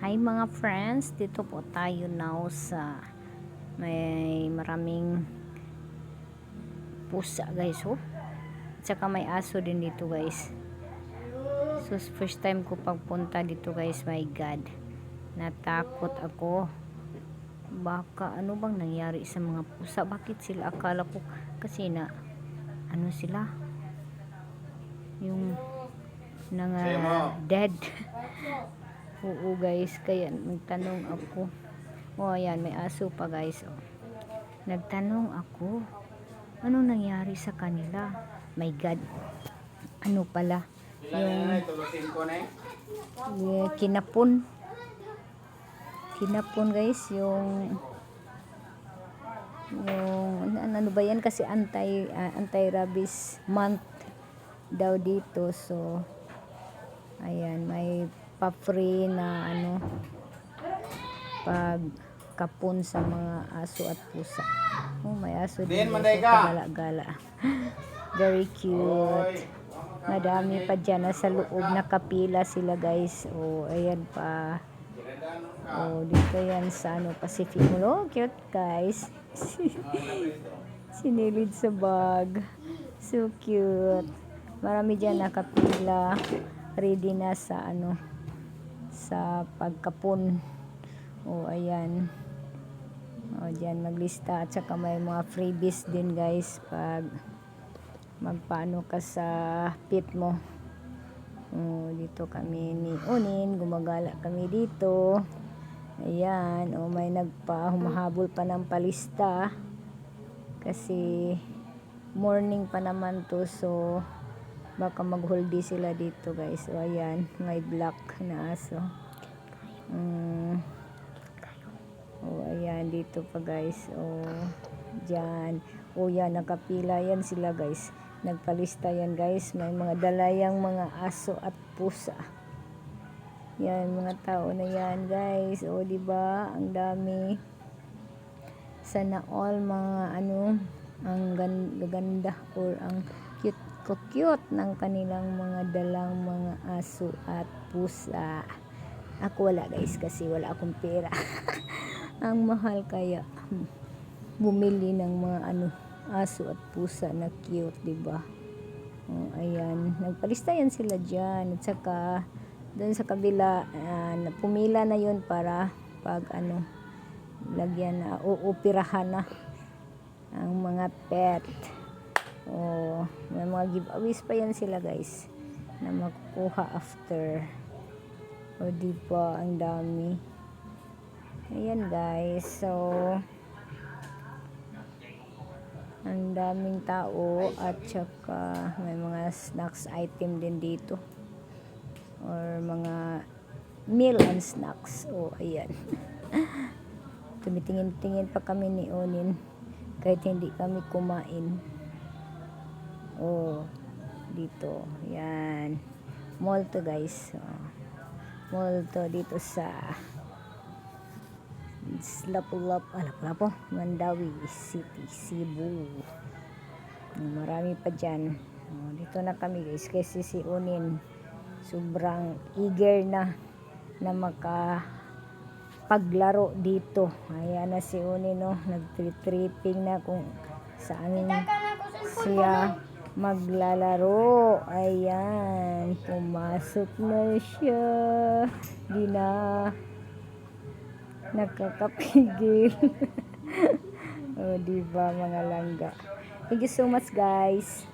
Hi mga friends, dito po tayo now sa may maraming pusa guys, oh. Tsaka may aso din dito guys. So first time ko pagpunta dito guys, my god. Natakot ako. Baka ano bang nangyari sa mga pusa? Bakit sila? Akala ko kasi na ano sila? Yung dead. Oo guys, kaya nagtanong ako. Oh, ayan, may aso pa guys. Oh. Nagtanong ako, anong nangyari sa kanila? My God, ano pala? Yung kinapon. Kinapon guys, yung ano ba yan? Kasi anti-rabies month daw dito. So, ayan, may pa-free na ano pagkapon sa mga aso at pusa. Oh, may aso din dito, gala-gala. Very cute. Madami pa dyan sa loob, nakapila sila guys. Oh, ayan pa. Oh, dito yan sa ano, Pacific Mall. Oh, cute guys. Sinilid sa bag. So cute. Marami dyan nakapila. Ready na sa ano, sa pagkapon. Oh, ayan. Oh, dyan maglista. At saka may mga freebies din guys pag magpaano ka sa pit mo. Oh, dito kami ni Onin. Gumagala kami dito. Ayan. Oh, may humahabol pa ng palista. Kasi morning pa naman to. So, baka mag-holdy sila dito guys. So, ayan. May black na aso. Oh, ayan, dito pa guys. Oh, dyan. Oh, yan, nakapila yan sila guys. Nagpalista yan guys. May mga dalayang mga aso at pusa. Yan, mga tao na yan guys. Oh, diba? Ang dami. Sana all mga ano, ang ganda or ang cute ng kanilang mga dalang mga aso at pusa. Ako wala guys kasi wala akong pera. Ang mahal kaya bumili ng mga ano, aso at pusa na cute, diba? Oh, ayan, nagpalista yan sila dyan. At saka doon sa kabila, pumila na yun para pag ano, lagyan na, uupirahan na ang mga pet. Oh, may mga giveaways pa yan sila guys na makukuha after. O, diba? Ang dami. Ayan guys. So, ang daming tao at saka may mga snacks item din dito. Or mga meal and snacks. O, ayan. Tumitingin-tingin pa kami ni Onin kahit hindi kami kumain. Oh, dito. Yan. Mall to guys. Oh. Mall to dito sa Lapu-Lapu, Mandawi City, Cebu. Marami pa dyan. Oh, dito na kami guys kasi si Onin sobrang eager na makapaglaro dito. Ayan na si Onin, no? Nag-tripping na kung saan siya maglalaro. Ayan, pumasok na siya. Di na nakakapigil. O, diba mga langga. Thank you so much guys.